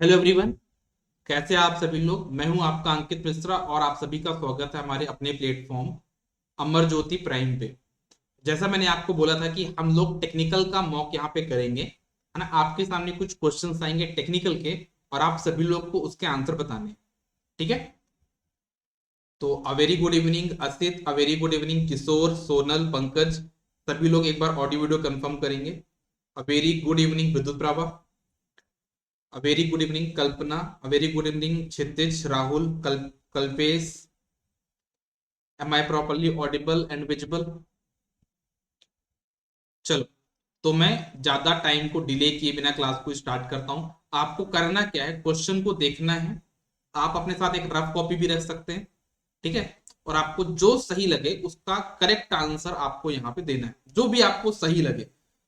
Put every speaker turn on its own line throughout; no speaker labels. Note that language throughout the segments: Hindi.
Hello everyone. कैसे हैं आप सभी लोग। मैं हूं आपका अंकित मिश्रा और आप सभी का स्वागत है हमारे अपने प्लेटफॉर्म अमर ज्योति प्राइम पे। जैसा मैंने आपको बोला था कि हम लोग टेक्निकल का मॉक यहाँ पे करेंगे, है ना। आपके सामने कुछ क्वेश्चंस आएंगे टेक्निकल के और आप सभी लोग को उसके आंसर बताने हैं, ठीक है। तो a very good evening Asit, a very good evening Kishore, Sonal, Pankaj. सभी लोग एक बार ऑडियो वीडियो कंफर्म करेंगे। अ वेरी गुड इवनिंग विद्युत Prabha. A very good evening, Kalpana. A very good evening, Kshitij, Rahul, Kalpesh. Am I properly audible and visible? चलो, तो मैं ज्यादा टाइम को डिले किए बिना क्लास को स्टार्ट करता हूं। आपको करना क्या है, क्वेश्चन को देखना है। आप अपने साथ एक रफ कॉपी भी रख सकते हैं, ठीक है। और आपको जो सही लगे उसका करेक्ट आंसर आपको यहाँ पे देना है, जो भी आपको सही लगे।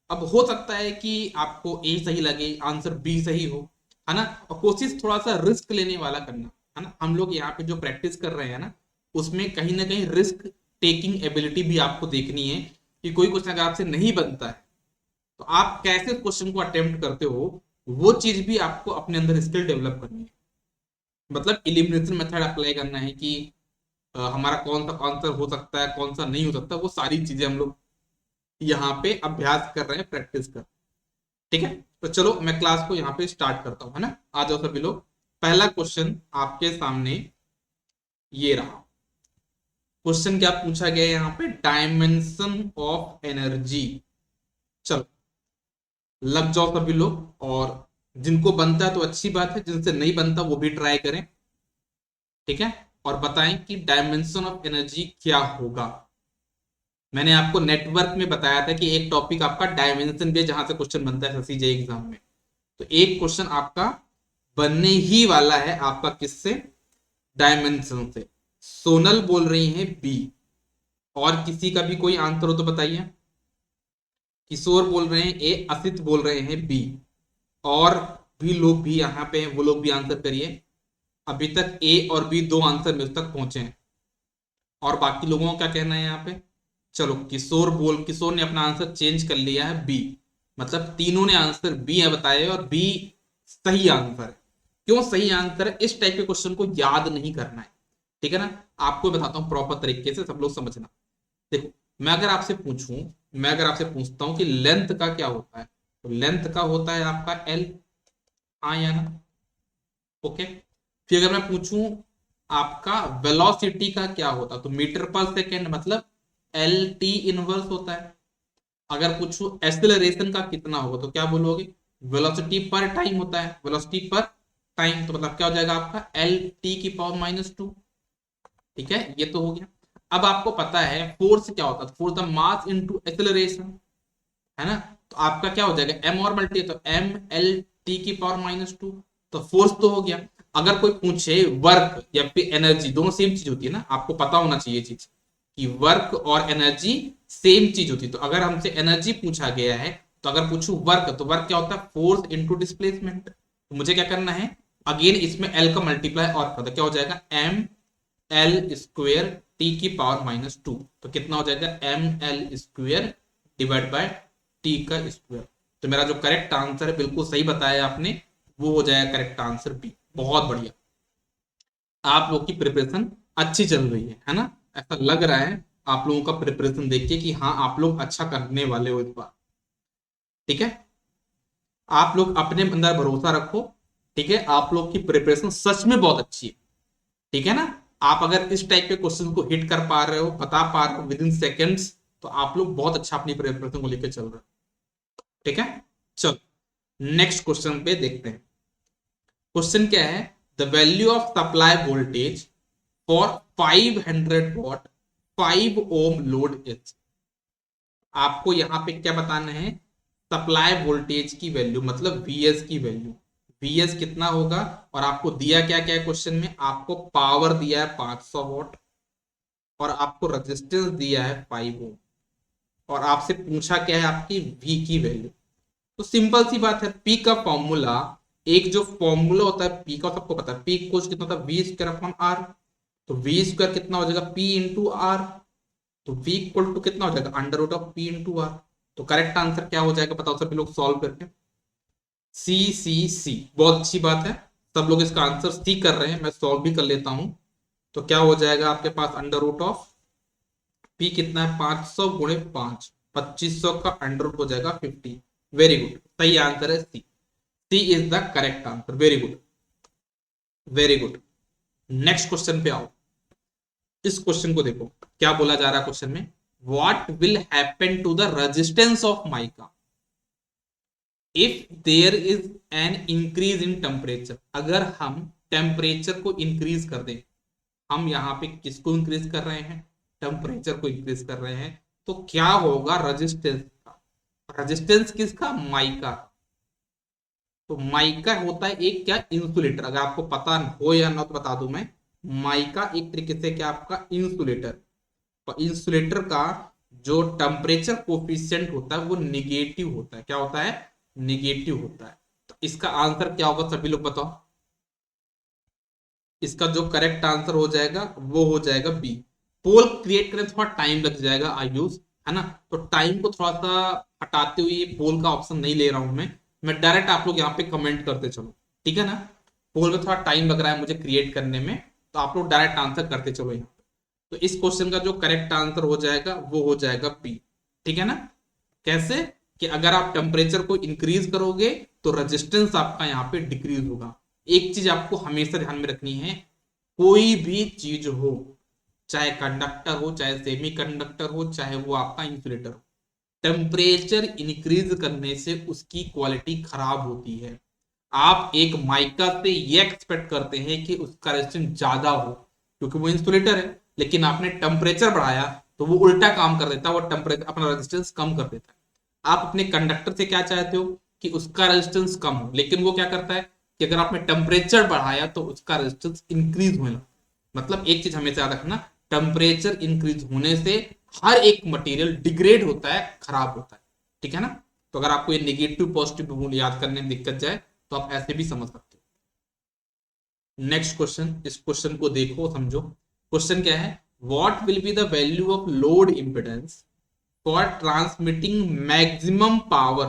अब हो सकता है कि आपको ए सही लगे, आंसर बी सही हो, है ना। और कोशिश थोड़ा सा रिस्क लेने वाला करना, है ना। हम लोग यहाँ पे जो प्रैक्टिस कर रहे हैं ना, उसमें कहीं ना कहीं रिस्क टेकिंग एबिलिटी भी आपको देखनी है कि कोई क्वेश्चन अगर आपसे नहीं बनता है तो आप कैसे क्वेश्चन को अटेम्प्ट करते हो। वो चीज भी आपको अपने अंदर स्किल डेवलप करनी है। मतलब इलिमिनेशन मेथड अप्लाई करना है कि हमारा कौन सा आंसर हो सकता है, कौन सा नहीं हो सकता। वो सारी चीजें हम लोग यहाँ पे अभ्यास कर रहे हैं, प्रैक्टिस कर। ठीक है, तो चलो मैं क्लास को यहाँ पे स्टार्ट करता हूँ, है ना। आ जाओ सभी लोग। पहला क्वेश्चन आपके सामने ये रहा। क्वेश्चन क्या पूछा गया है यहाँ पे, डायमेंशन ऑफ एनर्जी। चलो, लग जाओ सभी लोग। और जिनको बनता है तो अच्छी बात है, जिनसे नहीं बनता वो भी ट्राई करें, ठीक है। और बताएं कि डायमेंशन ऑफ एनर्जी क्या होगा। मैंने आपको नेटवर्क में बताया था कि एक टॉपिक आपका डायमेंशन भी, जहां से क्वेश्चन बनता है सीजे एग्जाम में। तो एक क्वेश्चन आपका बनने ही वाला है आपका किससे, डायमेंशन से। सोनल बोल रही है बी। और किसी का भी कोई आंसर हो तो बताइए। किशोर बोल रहे हैं ए, असित बोल रहे हैं बी। और भी लोग भी यहाँ पे हैं, वो लोग भी आंसर करिए। अभी तक ए और बी दो आंसर मेरे तक पहुंचे हैं। और बाकी लोगों का क्या कहना है यहाँ पे। चलो, किशोर ने अपना आंसर चेंज कर लिया है बी। मतलब तीनों ने आंसर बी बताए और बी सही आंसर है। क्यों सही आंसर है, इस टाइप के क्वेश्चन को याद नहीं करना है, ठीक है ना। आपको बताता हूं प्रॉपर तरीके से, सब लोग समझना। देखो, मैं अगर आपसे पूछता हूं कि लेंथ का क्या होता है, तो लेंथ का होता है आपका एल। हाँ या ना। ओके। फिर अगर मैं पूछूं आपका वेलोसिटी का क्या होता, तो मीटर पर सेकेंड, मतलब एल टी इनवर्स होता है। अगर पूछूं एक्सेलरेशन का कितना होगा, तो क्या बोलोगे, वेलोसिटी पर टाइम होता है, वेलोसिटी पर टाइम। तो मतलब क्या हो जाएगा आपका एल टी की पावर -2। ठीक है, ये तो हो गया। अब आपको पता है फोर्स क्या होता है, force the mass into acceleration, है ना। तो आपका क्या हो जाएगा, एम और मल्टी, तो एम एल टी की पावर -2। तो फोर्स तो हो गया। अगर कोई पूछे वर्क या फिर एनर्जी, दोनों सेम चीज होती है ना, आपको पता होना चाहिए चीज कि वर्क और एनर्जी सेम चीज होती है। तो अगर हमसे एनर्जी पूछा गया है, तो अगर पूछू वर्क, तो वर्क क्या होता है, फोर्स इंटू डिस्प्लेसमेंट। तो मुझे क्या करना है, अगेन इसमें एल का मल्टीप्लाई और करता, क्या हो जाएगा एम एल स्क्वेयर टी की पावर -2। तो कितना हो जाएगा M L square divide by T का स्क्वायर। तो मेरा जो करेक्ट आंसर है, बिल्कुल सही बताया आपने, वो हो जाएगा करेक्ट आंसर बी। बहुत बढ़िया। आप लोग की प्रिपरेशन अच्छी चल रही है ना। ऐसा लग रहा है आप लोगों का प्रिपरेशन देख के कि हाँ, आप लोग अच्छा करने वाले हो इस बार, ठीक है। आप लोग अपने अंदर भरोसा रखो, ठीक है। आप लोग की प्रिपरेशन सच में बहुत अच्छी है, ठीक है ना। आप अगर इस टाइप के क्वेश्चन को हिट कर पा रहे हो, बता पा रहे हो विद इन सेकेंड्स, तो आप लोग बहुत अच्छा अपनी प्रिपरेशन को लेकर चल रहे हो, ठीक है। चलो, नेक्स्ट क्वेश्चन पे देखते हैं। क्वेश्चन क्या है, the value of supply voltage for 500 watt 5 ohm load is. आपको यहां पे क्या बताना है, सप्लाई वोल्टेज की वैल्यू, मतलब वीएस की वैल्यू। वीएस कितना होगा, और आपको दिया क्या क्या है क्वेश्चन में, आपको पावर दिया है 500 वॉट और आपको रेजिस्टेंस दिया है 5 ओम। और आपसे पूछा क्या है, आपकी वी की वैल्यू। तो सिंपल सी बात है, पी का फॉर्मूला, एक जो फॉर्मूला होता है पी का, सबको पता है। पी इक्वल कितना होता है, वी स्क्वायर अपॉन आर। तो वी स्क्वायर कितना हो जाएगा, पी इंटू आर। तो वी इक्वल टू कितना हो जाएगा, under root of P into R. तो करेक्ट आंसर क्या हो जाएगा, बताओ सभी लोग सॉल्व करके। सी, बहुत अच्छी बात है। सब लोग इसका आंसर सी कर रहे हैं, मैं सॉल्व भी कर लेता हूं। तो क्या हो जाएगा आपके पास, अंडर रूट ऑफ पी कितना है, 500 गुणे 5, 2500 का अंडर रूट हो जाएगा 50। वेरी गुड, सही आंसर है C. C is the correct answer. Very good, very good. Next question पे आओ। इस क्वेश्चन को देखो, क्या बोला जा रहा है क्वेश्चन में, what will happen to the resistance of mica if there is an increase in temperature. अगर हम टेम्परेचर को इंक्रीज कर दें, हम यहाँ पे किसको इंक्रीज कर रहे हैं, टेम्परेचर को इंक्रीज कर रहे हैं, तो क्या होगा रेजिस्टेंस का। रेजिस्टेंस किसका, माइका। तो माइका होता है एक क्या, इंसुलेटर। अगर आपको पता हो या ना तो बता दूं मैं, माइका एक तरीके से क्या आपका इंसुलेटर। और इंसुलेटर का जो टेम्परेचर कोफिशिएंट होता है वो निगेटिव होता है। क्या होता है, निगेटिव होता है। तो इसका आंसर क्या होगा, सभी लोग बताओ। इसका जो करेक्ट आंसर हो जाएगा वो हो जाएगा बी। पोल क्रिएट करने थोड़ा टाइम लग जाएगा आयुष, है ना। तो टाइम को थोड़ा सा हटाते हुए पोल का ऑप्शन नहीं ले रहा हूं मैं डायरेक्ट आप लोग यहाँ पे कमेंट करते चलो, ठीक है ना। पोल में थोड़ा टाइम लग रहा है मुझे क्रिएट करने में, तो आप लोग डायरेक्ट आंसर करते चलो यहाँ। तो इस क्वेश्चन का जो करेक्ट आंसर हो जाएगा वो हो जाएगा बी, ठीक है ना। कैसे, कि अगर आप टेम्परेचर को इंक्रीज करोगे तो रेजिस्टेंस आपका यहाँ पे डिक्रीज होगा। एक चीज आपको हमेशा ध्यान में रखनी है, कोई भी चीज हो, चाहे कंडक्टर हो, चाहे सेमी कंडक्टर हो, चाहे वो आपका इंसुलेटर हो, टेम्परेचर इंक्रीज करने से उसकी क्वालिटी खराब होती है। आप एक माइका से ये एक्सपेक्ट करते हैं कि उसका रेजिस्टेंस ज्यादा हो क्योंकि वो इंसुलेटर है, लेकिन आपने टेम्परेचर बढ़ाया तो वो उल्टा काम कर देता है, वो टेम्परेचर अपना रेजिस्टेंस कम कर देता है। आप अपने कंडक्टर से क्या चाहते हो कि उसका रेजिस्टेंस कम हो, लेकिन वो क्या करता है कि अगर आपने टेम्परेचर बढ़ाया तो उसका रेजिस्टेंस इंक्रीज होने लगा। मतलब एक चीज हमेशा याद रखना, टेम्परेचर इंक्रीज होने से हर एक मटेरियल डिग्रेड होता है, खराब होता है, ठीक है ना। तो अगर आपको ये नेगेटिव पॉजिटिव याद करने में दिक्कत जाए तो आप ऐसे भी समझ सकते हो। नेक्स्ट क्वेश्चन, इस क्वेश्चन को देखो समझो। क्वेश्चन क्या है, what will be the value of load impedance for transmitting maximum power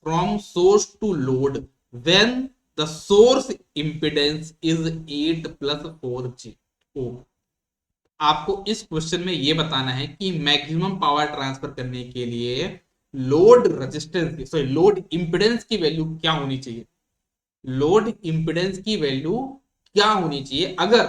from source to load when the source impedance is 8 plus 4j ohm। आपको इस क्वेश्चन में यह बताना है कि मैक्सिमम पावर ट्रांसफर करने के लिए load resistance, sorry load impedance की वैल्यू क्या होनी चाहिए। लोड इंपिडेंस की वैल्यू क्या होनी चाहिए अगर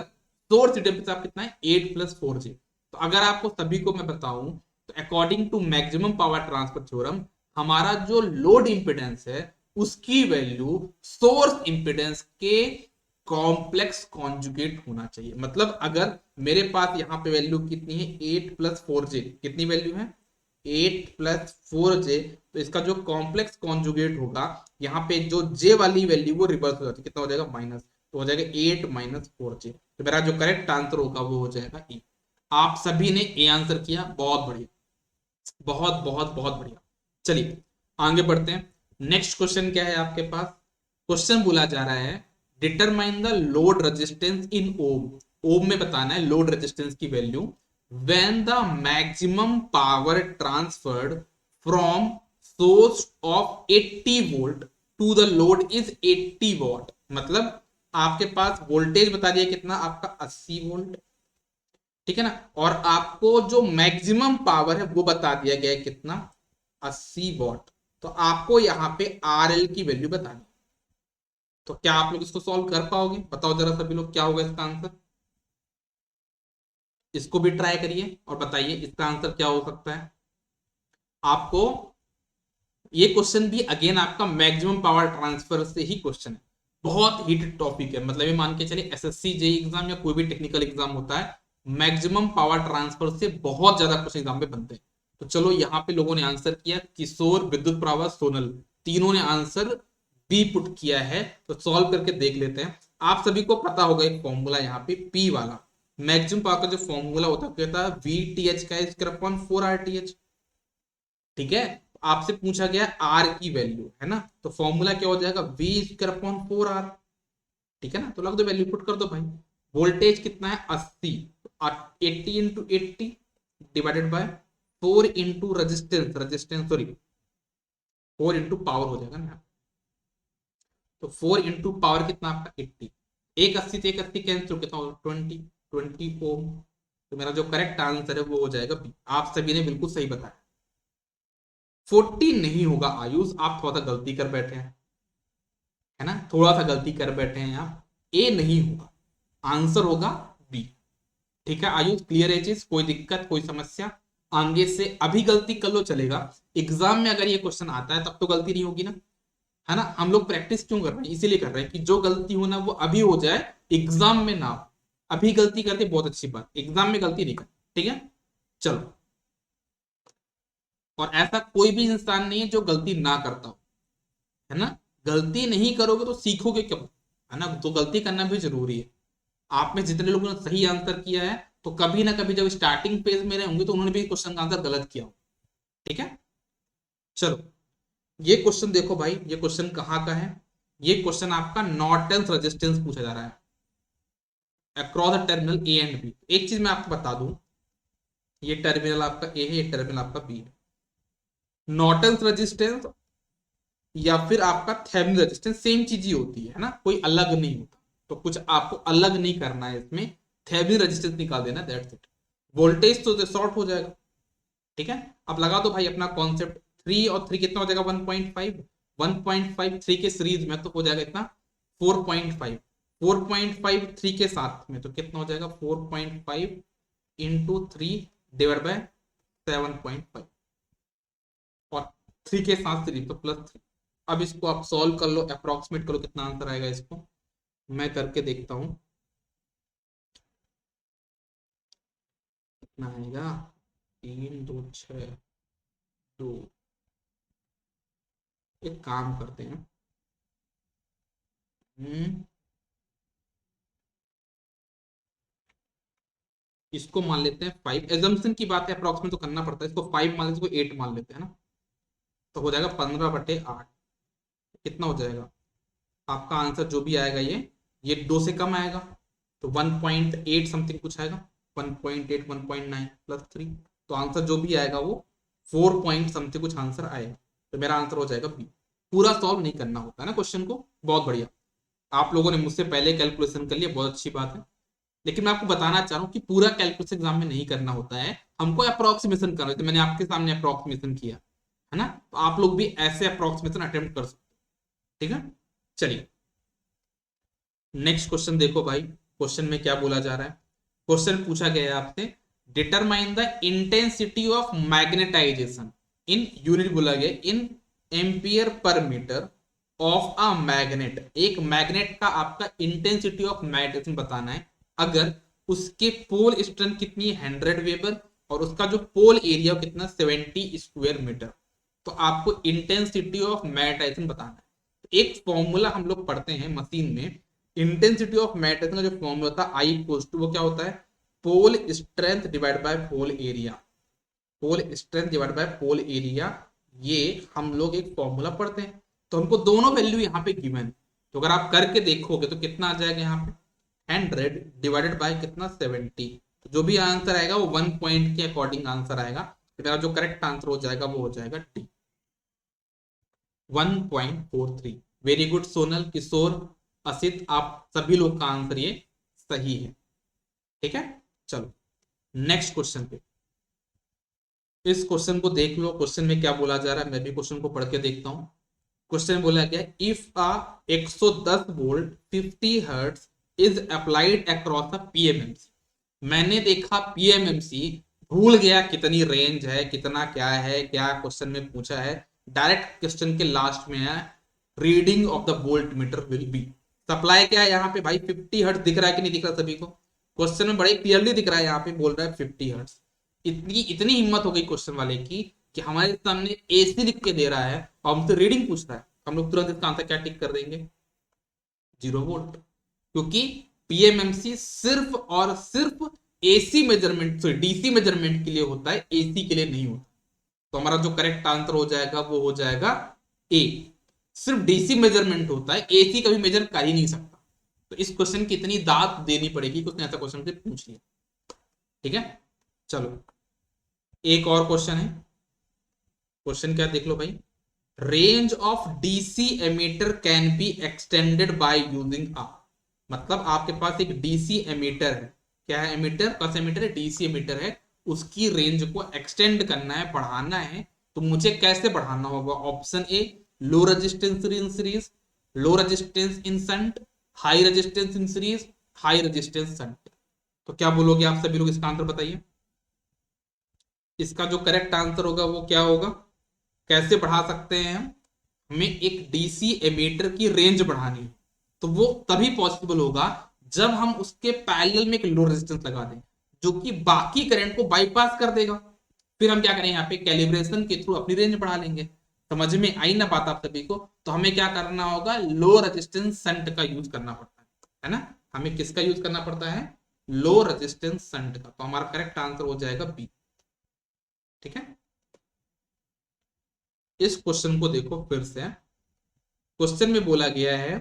सोर्स टेम्परेचर कितना है 8 प्लस 4j। तो अगर आपको सभी को मैं बताऊं तो according to maximum power transfer theorem, हमारा जो लोड इंपिडेंस है उसकी वैल्यू सोर्स इंपिडेंस के कॉम्प्लेक्स कॉन्जुगेट होना चाहिए। मतलब अगर मेरे पास यहाँ पे वैल्यू कितनी है 8 प्लस 4j, कितनी वैल्यू है 8 प्लस 4j, तो इसका जो कॉम्प्लेक्स कॉन्जुगेट होगा यहाँ पे जो j वाली वैल्यू वो रिवर्स हो जाती है, कितना हो जाएगा माइनस, तो हो जाएगा 8 माइनस 4j। तो मेरा जो करेक्ट आंसर होगा वो हो जाएगा ए। आप सभी ने ए आंसर किया, बहुत बढ़िया, बहुत बहुत बहुत बढ़िया। चलिए आगे बढ़ते हैं। नेक्स्ट क्वेश्चन क्या है आपके पास, क्वेश्चन बोला जा रहा है determine the load resistance in ohm. Ohm में बताना है लोड रेजिस्टेंस की value when the maximum power transferred from source of 80 volt to the load is 80 watt. मतलब आपके पास वोल्टेज बता दिया कितना आपका 80 वोल्ट, ठीक है ना, और आपको जो मैक्सिमम पावर है वो बता दिया गया है कितना 80 वॉट। तो आपको यहाँ पे RL की वैल्यू बतानी। तो क्या आप लोग इसको सॉल्व कर पाओगे, बताओ जरा सभी लोग क्या होगा इसका आंसर। इसको भी ट्राई करिए और बताइए इसका आंसर क्या हो सकता है। आपको ये क्वेश्चन भी अगेन आपका मैक्सिमम पावर ट्रांसफर से ही क्वेश्चन है, बहुत हीटेड टॉपिक है। मतलब ये मान के चलिए एसएससी जेई एग्जाम या कोई भी टेक्निकल एग्जाम होता है, मैक्सिमम पावर ट्रांसफर से बहुत ज्यादा क्वेश्चन एग्जाम में बनते हैं। तो चलो यहाँ पे लोगों ने आंसर किया, किशोर, विद्युत प्रभा, सोनल, तीनों ने आंसर बी पुट किया है। तो सॉल्व करके देख लेते हैं। आप सभी को पता होगा एक फॉर्मूला यहाँ पे पी वाला, मैक्सिमम पावर का जो फॉर्मूला होता है कहता है VTH का स्क्वायर अपॉन 4RTH, ठीक है। आपसे पूछा गया आर की वैल्यू, है ना, तो फॉर्मूला क्या हो जाएगा V स्क्वायर अपॉन 4R, ठीक है ना। तो लग दो वैल्यू पुट कर दो भाई। वोल्टेज कितना है 80, 80 into 80 divided by 4 into resistance, sorry 4 into power हो जाएगा ना, तो 4 इंटू पावर कितना आपका 80, एक 80 से एक 80 कैंसिल, कितना होगा 20 ओम। तो मेरा जो करेक्ट आंसर है वो हो जाएगा बी। आप सभी ने बिल्कुल सही बताया। 40 नहीं होगा आयुष, आप थोड़ा सा गलती कर बैठे हैं, है ना, थोड़ा सा गलती कर बैठे हैं आप। ए नहीं होगा, आंसर होगा बी। ठीक है आयुष, क्लियर है चीज, कोई दिक्कत कोई समस्या? आगे से अभी गलती कर लो चलेगा, एग्जाम में अगर ये क्वेश्चन आता है तब तो गलती नहीं होगी ना, है ना। हम लोग प्रैक्टिस क्यों कर रहे हैं, इसीलिए कर रहे हैं कि जो गलती हो ना वो अभी हो जाए, एग्जाम में ना हो। अभी गलती करते बहुत अच्छी बात, एग्जाम में गलती नहीं कर, ठीक है। चलो, और ऐसा कोई भी इंसान नहीं है जो गलती ना करता हो, है ना। गलती नहीं करोगे तो सीखोगे क्या, है ना, तो गलती करना भी जरूरी है। आप में जितने लोगों ने सही आंसर किया है, तो कभी ना कभी जब स्टार्टिंग पेज में रहे होंगे तो उन्होंने भी क्वेश्चन का आंसर गलत किया हो, ठीक है। चलो, ये क्वेश्चन देखो भाई, ये क्वेश्चन कहाँ का है। ये क्वेश्चन आपका नॉर्टन्स रेजिस्टेंस पूछा जा रहा है across the terminal A and B. एक चीज मैं आपको बता दूं, ये टर्मिनल आपका ए है, ये टर्मिनल आपका बी है। नॉर्टन्स रेजिस्टेंस या फिर आपका थेवेनिन रेजिस्टेंस सेम चीज ही होती है ना, कोई अलग नहीं होता। तो कुछ आपको अलग नहीं करना है इसमें, थेवेनिन रेजिस्टेंस निकाल देना, दैट्स इट। वोल्टेज तो शॉर्ट हो जाएगा, ठीक है। अब लगा दो भाई अपना कॉन्सेप्ट, 3 और 3 कितना हो जाएगा 1.5, 1.5 3 के सीरीज में तो हो जाएगा इतना 4.5, 4.5 3 के साथ में तो कितना हो जाएगा 4.5 इंटू 3 डिवाइड बाय 7.5, और 3 के साथ सीरीज तो +3। अब इसको आप सॉल्व कर लो, अप्रोक्सीमेट करो कितना आंसर आएगा, इसको मैं करके देखता हूं कितना आएगा। 3 2 6 2, एक काम करते हैं, इसको मान लेते हैं 5, एजम्पशन की बात है, अप्रोक्सीमेट तो करना पड़ता है, इसको 5 मान लेते हैं, इसको 8 मान लेते हैं ना। तो हो जाएगा 15/8, कितना हो जाएगा आपका आंसर जो भी आएगा, ये 2 से कम आएगा, तो 1.8 समथिंग कुछ आएगा, 1.8 1.9 +3, तो आंसर जो भी आएगा वो 4 पॉइंट समथिंग कुछ आंसर आएगा। तो मेरा आंसर हो जाएगा बी। पूरा सॉल्व नहीं करना होता है ना क्वेश्चन को, बहुत बढ़िया, आप लोगों ने मुझसे पहले कैलकुलेशन कर लिया, बहुत अच्छी बात है। लेकिन मैं आपको बताना चाह रहा हूँ कि पूरा कैलकुलेशन एग्जाम में नहीं करना होता है, हमको अप्रोक्सीमेशन करना है। तो मैंने आपके सामने अप्रोक्सीमेशन किया, है ना, तो आप लोग भी ऐसे अप्रोक्सीमेशन अटेम्प्ट कर सकते हो, ठीक है। चलिए नेक्स्ट क्वेश्चन देखो भाई, क्वेश्चन में क्या बोला जा रहा है। क्वेश्चन पूछा गया है आपसे, determine the intensity of magnetization in unit, बोला गया इन ampere per metre of a magnet. एक मैग्नेट का आपका इंटेंसिटी ऑफ मैग्नेटाइजेशन बताना है, अगर उसके पोल स्ट्रेंथ कितनी है 100 वेबर, और उसका जो पोल एरिया कितना 70 स्क्वायर मीटर, तो आपको इंटेंसिटी ऑफ मैग्नेटाइजेशन बताना है। एक फॉर्मूला हम लोग पढ़ते हैं मशीन में, इंटेंसिटी ऑफ मैग्नेटाइजेशन का जो फॉर्मूला होता है आई इक्वल्स टू, वो क्या होता है pole strength divide by pole area, pole strength divide by pole area. ये हम लोग एक फॉर्मूला पढ़ते हैं, तो हमको दोनों वैल्यू यहाँ पे गिवन, तो अगर आप करके देखोगे तो कितना आ जाएगा यहाँ पे 100 डिवाइडेड बाय कितना 70, तो जो भी आंसर आएगा वो 1 पॉइंट के अकॉर्डिंग आंसर आएगा। तो मेरा जो करेक्ट आंसर हो जाएगा वो हो जाएगा डी, 1.43। वेरी गुड सोनल, किशोर, असित, आप सभी लोग का आंसर ये सही है, ठीक है। चलो नेक्स्ट क्वेश्चन पे, इस क्वेश्चन को देख लो, क्वेश्चन में क्या बोला जा रहा है, मैं भी क्वेश्चन को पढ़ के देखता हूं। क्वेश्चन बोला गया if a 110 volt 50 hertz is applied across a PMMC. मैंने देखा पीएमएमसी, भूल गया कितनी रेंज है, कितना क्या है, क्या क्वेश्चन में पूछा है। डायरेक्ट क्वेश्चन के लास्ट में है reading of the volt meter will be. Supply क्या है यहाँ पे भाई 50 हर्ट्ज, दिख रहा है कि नहीं दिख रहा सभी को, क्वेश्चन में बड़े क्लियरली दिख रहा है, यहाँ पे बोल रहा है 50 हर्ट्ज। इतनी इतनी हिम्मत हो गई क्वेश्चन वाले की कि हमारे सामने एसी लिख के दे रहा है और हमसे रीडिंग पूछ रहा है, हम लोग तुरंत इसका आंसर क्या टिक कर देंगे 0 वोल्ट, क्योंकि पीएमएमसी सिर्फ और सिर्फ AC measurement, sorry DC measurement के लिए होता है, एसी के लिए नहीं होता। तो हमारा जो करेक्ट आंसर हो जाएगा वो हो जाएगा ए, सिर्फ डीसी मेजरमेंट होता है, एसी कभी मेजर कर ही नहीं सकता। तो इस क्वेश्चन की इतनी दाद देनी पड़ेगी कि उसने ऐसा क्वेश्चन से पूछ लिया, ठीक है। चलो एक और क्वेश्चन है, क्वेश्चन क्या देख लो भाई, range of DC ammeter can be extended by using a, मतलब आपके पास एक डीसी एमीटर है, क्या है एमीटर, कौन सा एमीटर है, डीसी एमीटर है, उसकी रेंज को एक्सटेंड करना है, बढ़ाना है, तो मुझे कैसे बढ़ाना होगा? Option A, low resistance in series, low resistance in shunt, high resistance in series, high resistance shunt. तो क्या बोलोगे आप सभी लोग, इसका आंसर बताइए। इसका जो करेक्ट आंसर होगा वो क्या होगा? कैसे बढ़ा सकते हैं हम? हमें एक डीसी एमीटर की रेंज बढ़ानी है, तो वो तभी पॉसिबल होगा जब हम उसके पैरेलल में एक लो रेजिस्टेंस लगा दें, जो कि बाकी करंट को बाईपास कर देगा। फिर हम क्या करें, यहाँ पे कैलिब्रेशन के थ्रू अपनी रेंज बढ़ा लेंगे। समझ में आई ना बात आप सभी को? तो हमें क्या करना होगा, लो रेजिस्टेंस शंट का यूज करना पड़ता है ना? हमें किसका यूज करना पड़ता है? लो रेजिस्टेंस शंट का। तो हमारा करेक्ट आंसर हो जाएगा बी। ठीक है, इस क्वेश्चन को देखो फिर से। क्वेश्चन में बोला गया है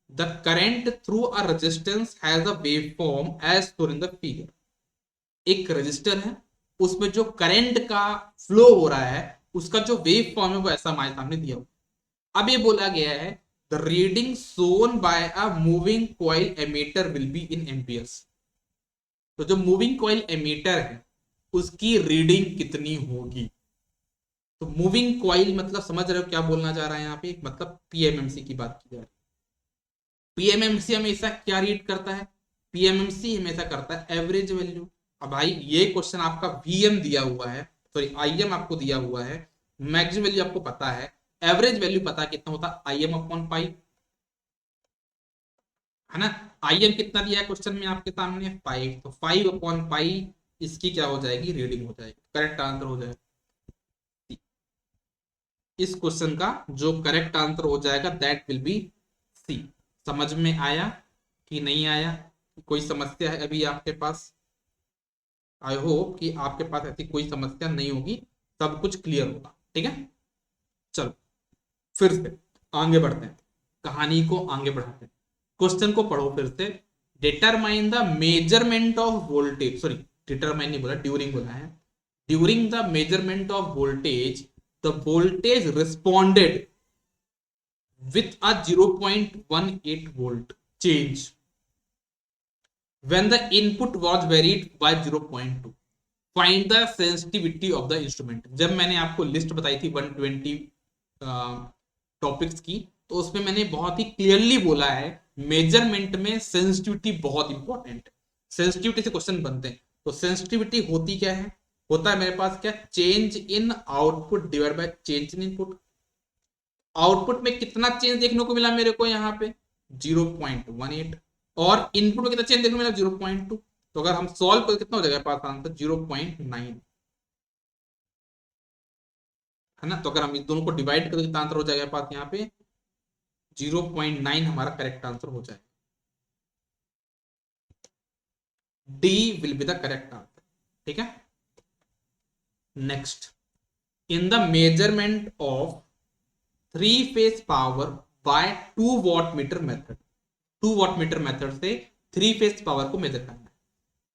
the current through a resistance has a wave form as shown in the figure. एक रेजिस्टर है, उसमें जो करंट का फ्लो हो रहा है, उसका जो वेव फॉर्म है वो ऐसा हमारे सामने दिया हुआ। अब ये बोला गया है the reading shown by a moving coil ammeter will be in amperes. तो जो मूविंग कॉइल एमीटर है उसकी रीडिंग कितनी होगी? तो मूविंग कॉइल मतलब समझ रहे हो क्या बोलना चाह रहा है यहाँ पे, मतलब पीएमएमसी की बात की जा रही है। पीएमएमसी हमेशा क्या रीड करता है? पीएमएमसी हमेशा करता है एवरेज वैल्यू। अब भाई ये क्वेश्चन आपका वीएम दिया हुआ है, सॉरी आईएम आपको दिया हुआ है, मैक्सिमम वैल्यू आपको पता है, एवरेज वैल्यू पता है कितना होता है, आईएम अपॉन पाई, है ना? आईएम कितना दिया है क्वेश्चन में आपके सामने? 5, तो 5 अपॉन पाई इसकी क्या हो जाएगी, रीडिंग हो जाएगी। करेक्ट आंसर हो जाएगा इस क्वेश्चन का, जो करेक्ट आंसर हो जाएगा दैट विल बी सी। समझ में आया कि नहीं आया? कोई समस्या है अभी आपके पास? आई होप कि आपके पास ऐसी कोई समस्या नहीं होगी, सब कुछ क्लियर होगा। ठीक है, चलो फिर से आगे बढ़ते हैं, कहानी को आगे बढ़ाते हैं, क्वेश्चन को पढ़ो फिर से। Determine the measurement of voltage, sorry determine नहीं बोला, ड्यूरिंग बोला है। During the measurement of voltage the voltage responded with a 0.18 volt change when the input was varied by 0.2, find the sensitivity of the instrument। जब मैंने आपको लिस्ट बताई थी 120 टॉपिक्स की, तो उसमें मैंने बहुत ही क्लियरली बोला है मेजरमेंट में सेंसिटिविटी बहुत इंपॉर्टेंट है। सेंसिटिविटी से क्वेश्चन बनते हैं, तो सेंसिटिविटी होती क्या है? होता है मेरे पास क्या, change in output divide by change in input. Output में कितना चेंज देखने को मिला मेरे को यहाँ पे? 0.18। और इनपुट में कितना चेंज देखने को मिला? 0.2। तो अगर हम सॉल्व कर कितना हो जाएगा पास आंसर? 0.9, है ना? तो अगर हम इस दोनों को डिवाइड करें कितना आंसर हो जाएगा पास यहाँ पे? 0.9 हमारा करेक्ट आंसर हो जाएगा। D will be the correct answer. ठीक है, next, in the measurement of 3 phase power by 2 watt meter method. 2 watt meter method से 3 फेज पावर को मेजर करना है।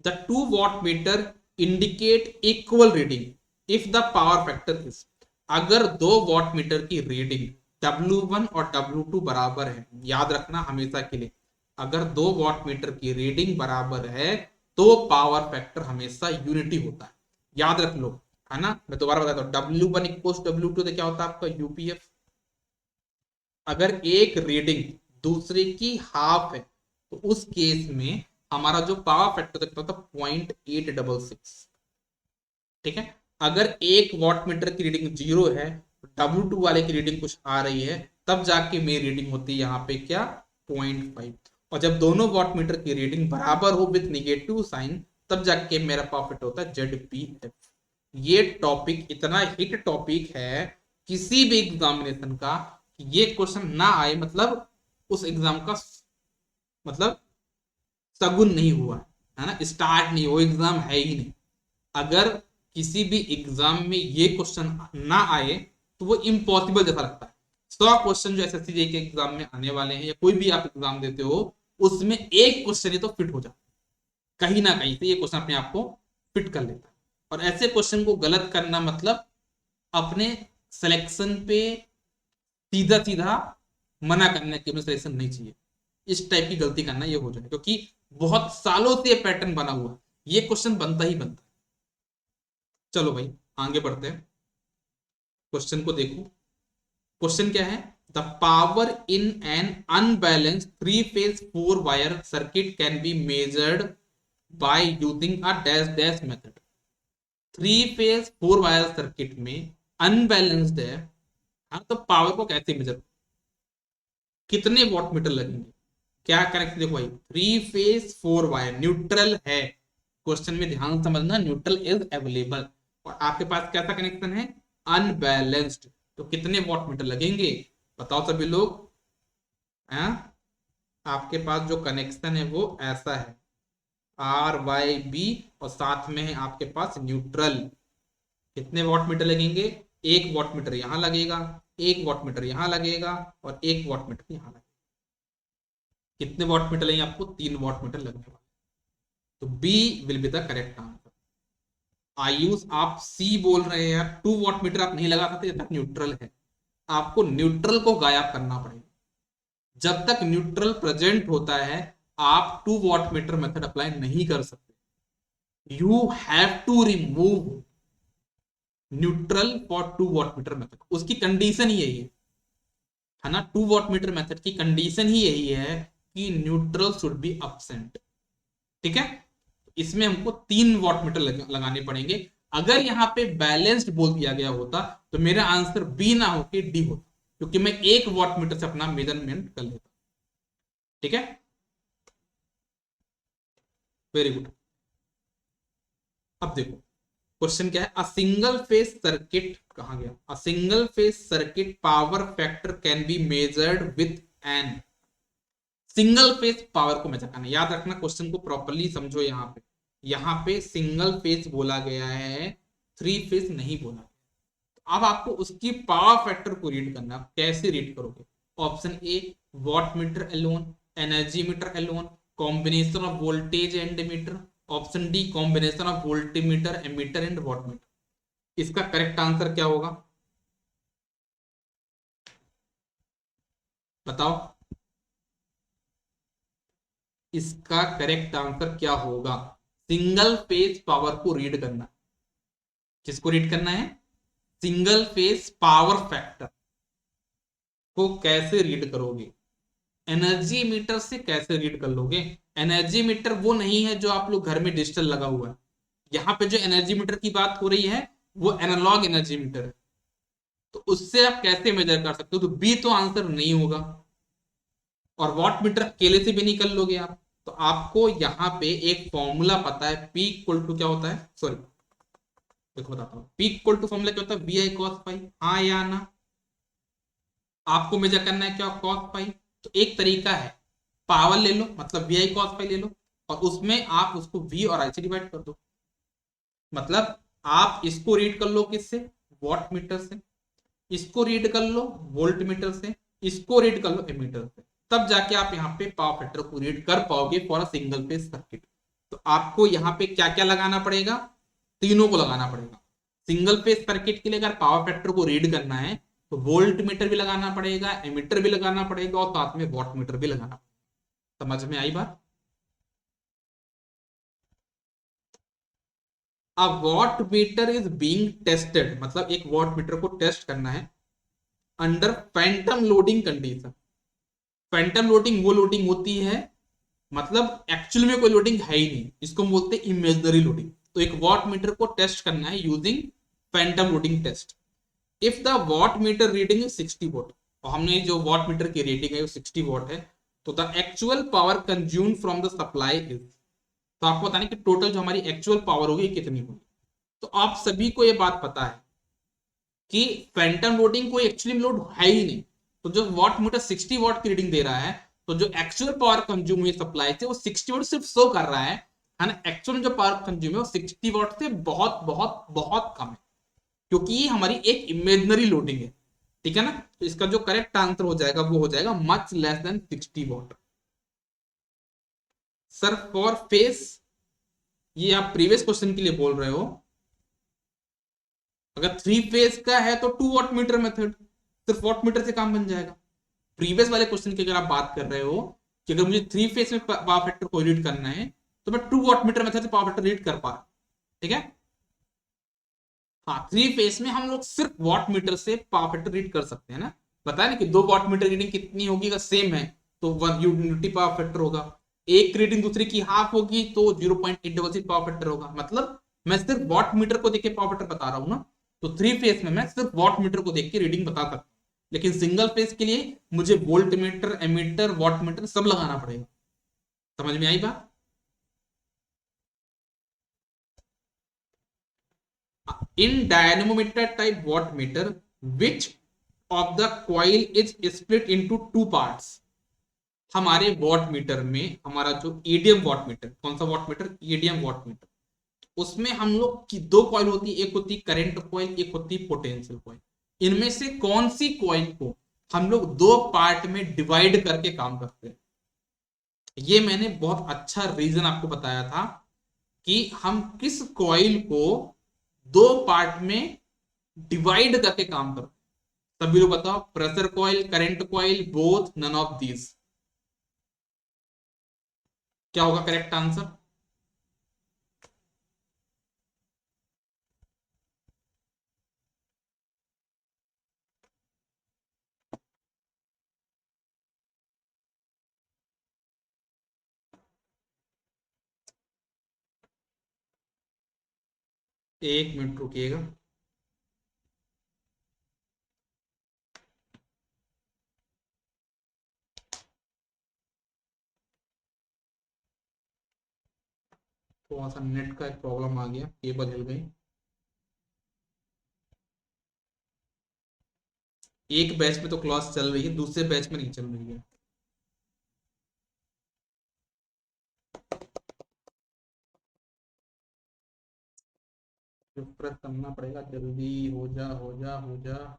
The 2 watt meter indicate equal reading if the power factor is, अगर 2 वाट मीटर की रीडिंग W1 और W2 बराबर है, याद रखना हमेशा के लिए, अगर 2 वाट मीटर की रीडिंग बराबर है तो पावर फैक्टर हमेशा यूनिटी होता है, याद रख लो, है ना? मैं दोबारा बताता हूँ, W1 इक्वल W2 क्या होता है आपका? यूपीएफ। अगर एक रीडिंग दूसरे की हाफ है तो उस केस में हमारा जो पावर फैक्टर कितना होता है? 0.866। ठीक है, अगर 1 वाट मीटर की रीडिंग 0 है, W2 वाले की रीडिंग कुछ आ रही है, तब जाके मेरी रीडिंग होती है यहाँ पे क्या? 0.5। और जब दोनों वाट मीटर की रीडिंग बराबर हो विद निगेटिव साइन, तब जाके मेरा पावर फैक्टर होता है ZPF। ये टॉपिक इतना हिट टॉपिक है किसी भी एग्जामिनेशन का, ये क्वेश्चन ना आए मतलब उस एग्जाम का मतलब सगुन नहीं हुआ है ना, स्टार्ट नहीं, वो एग्जाम है ही नहीं। अगर किसी भी एग्जाम में ये क्वेश्चन ना आए तो वो इम्पॉसिबल जैसा लगता है। 100 क्वेश्चन जो एसएससी के एग्जाम में आने वाले हैं या कोई भी आप एग्जाम देते हो, उसमें एक क्वेश्चन ही तो फिट हो जाता है, कहीं ना कहीं से ये क्वेश्चन अपने आप को फिट कर लेता है। और ऐसे क्वेश्चन को गलत करना मतलब अपने सिलेक्शन पे सीधा सीधा मना करना कि मेंस्ट्रुएशन नहीं चाहिए, इस टाइप की गलती करना ये हो जाए, क्योंकि बहुत सालों से ये पैटर्न बना हुआ है, ये क्वेश्चन बनता ही बनता है। चलो भाई आगे बढ़ते हैं, क्वेश्चन को देखो। क्वेश्चन क्या है? The power in an unbalanced 3 phase 4 wire circuit can be measured by using a dash dash method. 3 phase 4 wire circuit में अनबैलेंस्ड है, हाँ, तो पावर को कैसे मेजर, कितने वॉट मीटर लगेंगे, क्या कनेक्ट, देखो भाई 3 phase 4 wire न्यूट्रल है, क्वेश्चन में ध्यान समझना, न्यूट्रल इज अवेलेबल, और आपके पास कैसा कनेक्शन है, अनबैलेंस्ड, तो कितने वॉट मीटर लगेंगे, बताओ सभी लोग। हाँ, आपके पास जो कनेक्शन है वो ऐसा है, आर वाई बी, और साथ में है आपके पास न्यूट्रल, कितने वॉट मीटर लगेंगे, 1 वॉट मीटर यहां लगेगा, 1 वॉट मीटर यहां लगेगा, और 1 वॉट मीटर यहां लगेगा। कितने वॉट मीटर लगेंगे आपको, 3 वॉट मीटर लगने वाले, तो B will be the correct answer. Ayush आप सी बोल रहे हैं, 2 वॉट मीटर आप नहीं लगा सकते जब तक न्यूट्रल है, आपको न्यूट्रल को गायब करना पड़ेगा, जब तक न्यूट्रल प्रेजेंट होता है आप 2 वॉट मीटर मेथड अप्लाई नहीं कर सकते, you have to remove neutral for 2 watt meter method, उसकी कंडीशन ही यही है ना, 2 वॉट मीटर मेथड की कंडीशन ही यही है कि न्यूट्रल शुड बी absent, ठीक है। इसमें हमको 3 वॉट मीटर लगाने पड़ेंगे, अगर यहाँ पे बैलेंस्ड बोल दिया गया होता तो मेरा आंसर बी ना होके डी होता, क्योंकि मैं 1 वॉट मीटर से अपना मेजरमेंट कर लेता, ठीक है, वेरी गुड। अब देखो क्वेश्चन क्या है, अ सिंगल फेज सर्किट, कहां गया, a single phase circuit power factor can be measured with an, single phase power को मेजर करना, याद रखना क्वेश्चन को प्रॉपर्ली समझो, यहाँ पे सिंगल फेज बोला गया है, 3 फेज नहीं बोला, अब आपको उसकी पावर फैक्टर को रीड करना, कैसे रीड करोगे, option A watt meter alone, energy meter alone, combination of voltage and meter, option D combination of voltmeter ammeter and watt meter. इसका करेक्ट आंसर क्या होगा, बताओ, इसका करेक्ट आंसर क्या होगा, सिंगल फेज पावर को रीड करना, किसको रीड करना है, सिंगल फेज पावर फैक्टर को कैसे रीड करोगे, एनर्जी मीटर से कैसे रीड कर लोगे, एनर्जी मीटर वो नहीं है जो आप लोग घर में डिजिटल लगा हुआ है, यहाँ पे जो एनर्जी मीटर की बात हो रही है वो एनालॉग एनर्जी मीटर है, तो उससे आप कैसे मेजर कर सकते हो, तो बी तो आंसर नहीं होगा, और वॉट मीटर अकेले से भी नहीं कर लोगे आप, तो आपको यहाँ पे एक फॉर्मूला पता है, पी इक्वल टू क्या होता है, सॉरी देखो बताता हूँ, पी इक्वल टू फॉर्मूला क्या होता है, वी आई कॉस पाई, हाँ या ना, आपको मेजर करना है क्या, कॉस पाई, तो एक तरीका है, पावर ले लो, मतलब वी आई कॉस पाई ले लो, और उसमें आप उसको वी और आई से डिवाइड कर दो, मतलब आप इसको रीड कर लो किससे, वॉट मीटर से, इसको रीड कर लो वोल्ट मीटर से, इसको रीड कर लो एमीटर से, तब जाके आप यहाँ पे पावर फैक्टर को रीड कर पाओगे for a single phase circuit. तो आपको यहाँ पे क्या क्या लगाना पड़ेगा, तीनों को लगाना पड़ेगा, सिंगल फेज सर्किट के लिए अगर पावर फैक्टर को रीड करना है तो वोल्ट मीटर भी लगाना पड़ेगा, एमीटर भी लगाना पड़ेगा, और साथ में वॉट मीटर भी लगाना पड़ेगा, समझ में आई बात। A watt meter is being tested, मतलब एक वॉट मीटर को टेस्ट करना है under Phantom loading condition, Phantom loading वो लोडिंग होती है, मतलब एक्चुअल में कोई लोडिंग है ही नहीं, इसको हम बोलते हैं इमेजिनरी लोडिंग, तो एक वॉट मीटर को टेस्ट करना है using phantom loading test, if the watt meter reading is 60 watt, और हमने जो वॉट मीटर की रीडिंग है वो 60 वॉट है, तो the actual power consume from the supply is, तो आपको बताने कि टोटल जो हमारी एक्चुअल पावर होगी कितनी होगी, तो आप सभी को ये बात पता है कि फैंटम लोडिंग कोई एक्चुअली लोड है ही नहीं, तो जो वॉट मीटर 60 वॉट की रीडिंग दे रहा है, तो जो एक्चुअल पावर कंज्यूम हुई सप्लाई से वो 60 वॉट सिर्फ शो कर रहा है ना, एक्चुअल जो पावर कंज्यूम है वो 60 वॉट से बहुत बहुत बहुत कम है, क्योंकि ये हमारी एक इमेजिनरी लोडिंग है, ठीक है ना, तो इसका जो करेक्ट आंसर हो जाएगा वो हो जाएगा much less than 60 what. Sir for face, ये आप प्रीवियस क्वेश्चन के लिए बोल रहे हो, अगर 3 फेज का है तो 2 वॉट मीटर मेथड, सिर्फ वॉट मीटर से काम बन जाएगा। प्रीवियस वाले क्वेश्चन की अगर आप बात कर रहे हो कि अगर मुझे 3 फेज में पावर फैक्टर को रीड करना है तो मैं 2 वॉट मीटर मेथड से पावर फैक्टर रीड कर पा रहा, ठीक है। हाँ, 3 फेज में हम लोग सिर्फ वॉट मीटर से पावर फैक्टर रीड कर सकते हैं ना। बताया ना कि 2 वॉट मीटर रीडिंग कितनी होगी, अगर सेम है तो 1 यूनिटी पावर फैक्टर होगा, एक रीडिंग दूसरे की हाफ होगी तो 0.866 पावर फैक्टर होगा। मतलब मैं सिर्फ वॉट मीटर को देख के पावर फैक्टर बता रहा हूं ना, तो 3 फेज में मैं सिर्फ वॉट मीटर को देख के रीडिंग बता सकता हूँ। लेकिन सिंगल फेज के लिए मुझे volt meter, ammeter, watt meter सब लगाना पड़ेगा। समझ में आई बात? In dynamometer type wattmeter, which of the coil is split into 2 parts? हमारे वॉट मीटर में हमारा जो ईडीएम वॉट मीटर, कौन सा watt meter? EDM watt meter, उसमें हम लोग की 2 कॉइल होती है, एक होती करंट कॉइल, एक होती पोटेंशियल कॉइल। इनमें से कौन सी कॉइल को हम लोग 2 पार्ट में डिवाइड करके काम करते हैं? ये मैंने बहुत अच्छा रीजन आपको बताया था कि हम किस कॉइल को 2 पार्ट में डिवाइड करके काम करते हैं। सभी लोग बताओ, pressure coil, current coil, both, none of these. क्या होगा करेक्ट आंसर? एक मिनट रुकिएगा। थोड़ा सा नेट का एक प्रॉब्लम आ गया, केबल हिल गई। एक बैच में तो क्लास चल रही है, दूसरे बैच में नहीं चल रही है। रिफ्रेश करना पड़ेगा, जल्दी हो जा हो जा हो जा।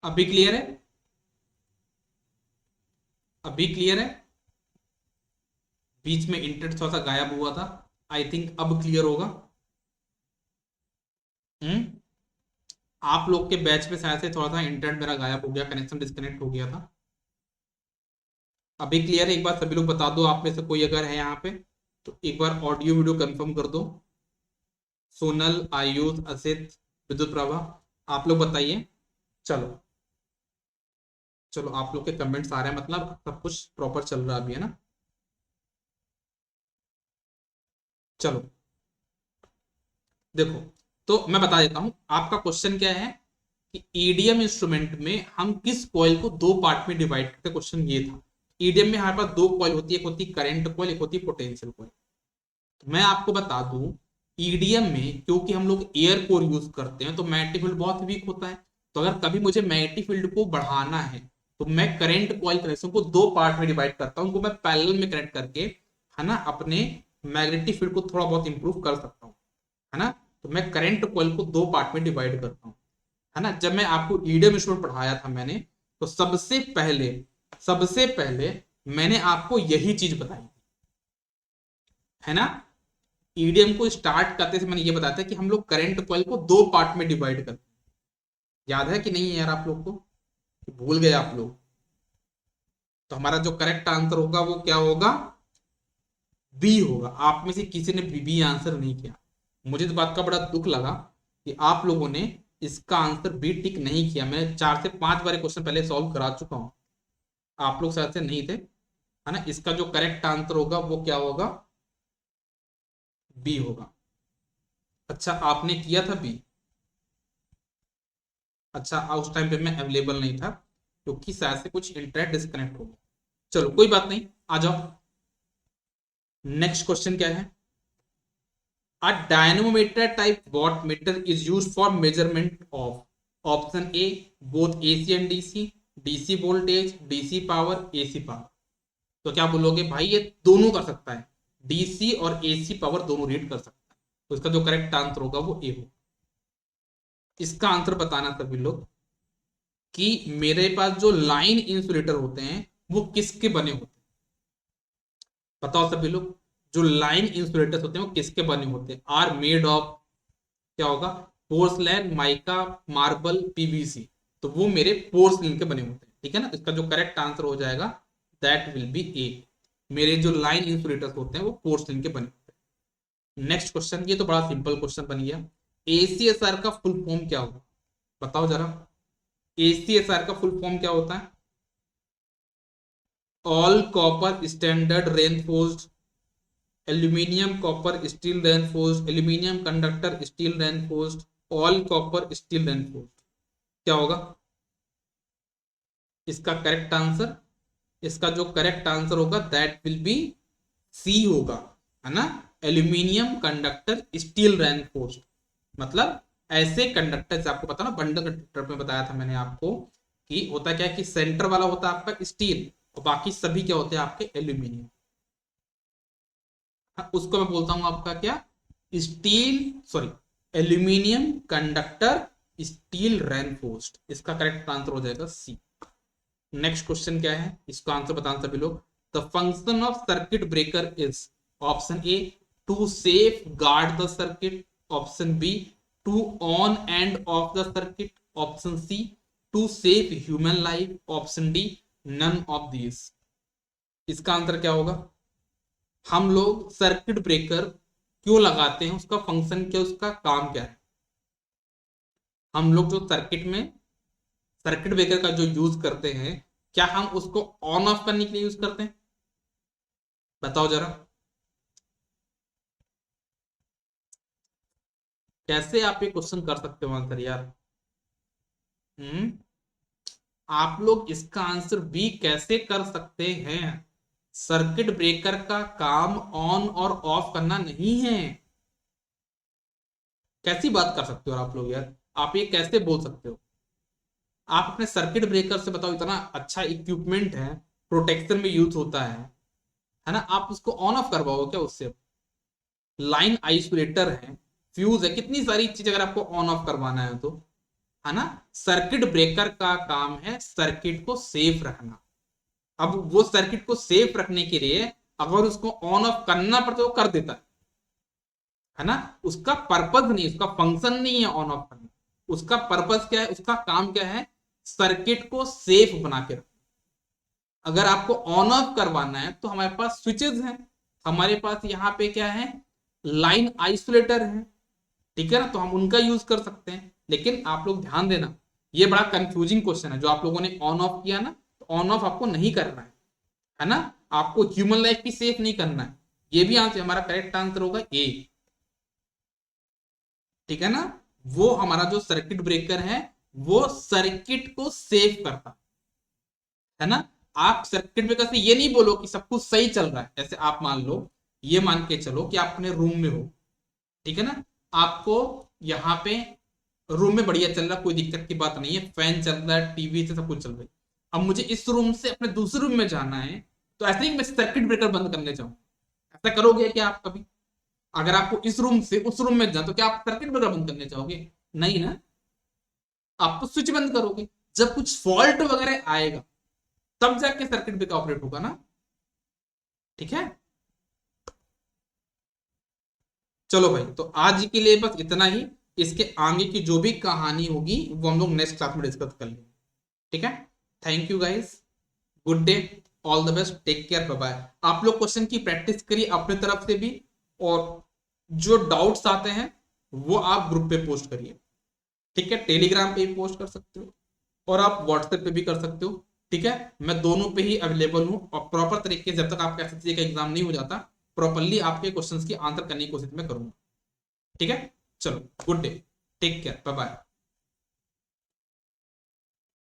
अभी क्लियर है? अभी क्लियर है? बीच में इंटरनेट थोड़ा सा गायब हुआ था, आई थिंक अब क्लियर होगा। हम्म। आप लोग के बैच में शायद से थोड़ा सा इंटरनेट मेरा गायब हो गया, कनेक्शन डिस्कनेक्ट हो गया था। अभी क्लियर है? एक बार सभी लोग बता दो, आप में से कोई अगर है यहाँ पे तो एक बार ऑडियो वीडियो कंफर्म कर दो। सोनल, आयुष, असित, विद्युत प्रभा, आप लोग बताइए। चलो चलो, आप लोग के कमेंट्स आ रहे हैं, मतलब सब कुछ प्रॉपर चल रहा अभी, है ना। चलो देखो, तो मैं बता देता हूं आपका क्वेश्चन क्या है कि ईडीएम इंस्ट्रूमेंट में हम किस कॉइल को 2 पार्ट में डिवाइड करते, क्वेश्चन ये था। ईडीएम में हमारे पास 2 कॉइल होती है, एक होती करंट कॉइल, एक होती पोटेंशियल कॉइल। तो मैं आपको बता दूं, ईडीएम में क्योंकि हम लोग एयर कोर यूज करते हैं तो मैग्नेटिक फील्ड बहुत वीक होता है। तो अगर कभी मुझे मैग्नेटिक फील्ड को बढ़ाना है तो मैं करंट कॉइल कनेक्शन को 2 पार्ट में डिवाइड करता हूं, उनको मैं पैरेलल में कनेक्ट करके, है ना, अपने मैग्नेटिक फील्ड को थोड़ा बहुत इंप्रूव कर सकता हूं, है ना। तो मैं करंट कॉइल को 2 पार्ट में डिवाइड करता हूं, है ना। जब मैं आपको ईडीएम इंस्ट्रूमेंट पढ़ाया था मैंने, तो सबसे पहले मैंने आपको यही चीज बताई, है ना। ईडीएम को स्टार्ट करते से मैंने ये बताया था कि हम लोग करंट कॉइल को 2 पार्ट में डिवाइड करते हैं। याद है कि नहीं है यार आप लोग को? भूल गए आप लोग? तो हमारा जो करेक्ट आंसर होगा वो क्या होगा? बी होगा। आप में से किसी ने बी आंसर नहीं किया। मुझे इस बात का बड़ा दुख लगा कि आप लोगों ने इसका आंसर बी टिक नहीं किया। मैं 4 से 5 बार क्वेश्चन पहले सॉल्व करा चुका हूं, आप लोग शायद से नहीं थे, है ना। इसका जो करेक्ट आंसर होगा वो क्या होगा? बी होगा। अच्छा, आपने किया था बी? अच्छा, उस टाइम पे मैं अवेलेबल नहीं था क्योंकि शायद से कुछ इंटरनेट डिस्कनेक्ट हो गया। चलो कोई बात नहीं, आ जाओ। नेक्स्ट क्वेश्चन क्या है? A dynamometer type wattmeter is used for measurement of option A both AC and DC, DC voltage, DC power, AC power. तो क्या बोलोगे भाई, ये दोनों कर सकता है, डीसी और एसी पावर दोनों रीड कर सकता है, तो इसका जो करेक्ट आंसर होगा वो ए होगा। इसका आंसर बताना सभी लोग कि मेरे पास जो लाइन इंसुलेटर होते हैं वो किसके बने होते हैं, बताओ सभी लोग। जो लाइन इंसुलेटर्स होते हैं वो किसके बने होते हैं, आर मेड ऑफ, क्या होगा, पोर्सलैन, माइका, मार्बल, पीवीसी, तो वो मेरे पोर्सलिन के बने होते हैं, ठीक है ना। इसका जो करेक्ट आंसर हो जाएगा दैट विल बी ए, मेरे जो लाइन इंसुलेटर्स होते हैं वो पोर्सलिन के बने होते हैं। नेक्स्ट क्वेश्चन, ये तो बड़ा सिंपल क्वेश्चन बन गया। एसीएसआर का फुल फॉर्म क्या होगा, बताओ जरा। एसीएसआर का फुल फॉर्म क्या होता है, all copper standard reinforced aluminium copper steel reinforced aluminium conductor steel reinforced all copper steel reinforced, क्या होगा इसका करेक्ट आंसर। इसका जो करेक्ट आंसर होगा दैट विल बी सी होगा, है ना, एल्यूमिनियम कंडक्टर स्टील रेनफोर्स्ड। मतलब ऐसे कंडक्टर, आपको पता ना बंडल कंडक्टर में बताया था मैंने आपको कि होता क्या है कि सेंटर वाला होता है आपका स्टील और बाकी सभी क्या होते हैं आपके एल्यूमिनियम, उसको मैं बोलता हूं आपका क्या, steel, sorry, aluminium conductor steel reinforced. इसका करेक्ट आंसर हो जाएगा सी। नेक्स्ट क्वेश्चन क्या है, इसका आंसर बताना सभी लोग। The function of circuit breaker is, option A to safeguard the circuit, option B to on and off the circuit, option C to save human life, option D none of this. इसका आंसर क्या होगा, हम लोग सर्किट ब्रेकर क्यों लगाते हैं, उसका फंक्शन क्या, उसका काम क्या है। हम लोग जो सर्किट में सर्किट ब्रेकर का जो यूज करते हैं, क्या हम उसको ऑन ऑफ करने के लिए यूज करते हैं, बताओ जरा। कैसे आप ये क्वेश्चन कर सकते हो आंसर यार, आप लोग इसका आंसर बी कैसे कर सकते हैं। सर्किट ब्रेकर का काम ऑन और ऑफ करना नहीं है, कैसी बात कर सकते हो आप लोग यार, आप ये कैसे बोल सकते हो। आप अपने सर्किट ब्रेकर से बताओ, इतना अच्छा इक्विपमेंट है, प्रोटेक्शन में यूज होता है ना, आप उसको ऑन ऑफ करवाओगे क्या उससे। लाइन आइसोलेटर है, फ्यूज है, कितनी सारी चीज अगर आपको ऑन ऑफ करवाना है तो, है ना। सर्किट ब्रेकर का काम है सर्किट को सेफ रखना। अब वो सर्किट को सेफ रखने के लिए अगर उसको ऑन ऑफ करना पड़ता है वो कर देता है ना। उसका पर्पज नहीं, उसका फंक्शन नहीं है ऑन ऑफ करना, उसका पर्पज क्या है, उसका काम क्या है, सर्किट को सेफ बना के रखना। अगर आपको ऑन ऑफ करवाना है तो हमारे पास स्विचेस हैं, हमारे पास यहाँ पे क्या है, लाइन आइसोलेटर है, ठीक है ना, तो हम उनका यूज कर सकते हैं। लेकिन आप लोग ध्यान देना, ये बड़ा कंफ्यूजिंग क्वेश्चन है जो आप लोगों ने ऑन ऑफ किया ना, तो ऑन ऑफ आपको नहीं करना है ना, आपको ह्यूमन लाइफ भी सेफ नहीं करना है। ये भी आंसर, हमारा करेक्ट आंसर होगा ए, ठीक है ना। वो हमारा जो सर्किट ब्रेकर है वो सर्किट को सेव करता है ना। आप सर्किट ब्रेकर से ये नहीं बोलो कि सब कुछ सही चल रहा है, जैसे आप मान लो, ये मान के चलो कि आप अपने रूम में हो, ठीक है ना, आपको यहाँ पे रूम में बढ़िया चल रहा, कोई दिक्कत की बात नहीं है, फैन चल रहा है, टीवी से सब कुछ चल रहा है। अब मुझे इस रूम से अपने दूसरे रूम में जाना है, तो ऐसे ही मैं सर्किट ब्रेकर बंद करने जाऊं, ऐसा करोगे क्या आप कभी। अगर आपको इस रूम से उस रूम में जाना, तो क्या आप सर्किट ब्रेकर बंद करने जाओगे, नहीं ना, आप तो स्विच बंद करोगे। जब कुछ फॉल्ट वगैरह आएगा तब जाके सर्किट ब्रेकर ऑपरेट होगा ना, ठीक है। चलो भाई, तो आज के लिए बस इतना ही, इसके आगे की जो भी कहानी होगी वो हम लोग नेक्स्ट क्लास में डिस्कस कर लेंगे, ठीक है। Thank you guys, good day, all the best, take care, bye bye. आप लोग क्वेश्चन की प्रैक्टिस करिए अपने तरफ से भी, और जो डाउट्स आते हैं वो आप ग्रुप पे पोस्ट करिए, ठीक है, टेलीग्राम पे भी पोस्ट कर सकते हो और आप व्हाट्सएप पे भी कर सकते हो, ठीक है। मैं दोनों पे ही अवेलेबल हूँ, और प्रॉपर तरीके से जब तक आपका एसएससी का एग्जाम नहीं हो जाता, प्रॉपरली आपके क्वेश्चंस की आंसर करने की कोशिश मैं करूंगा, ठीक है। चलो, good day, take care, bye bye.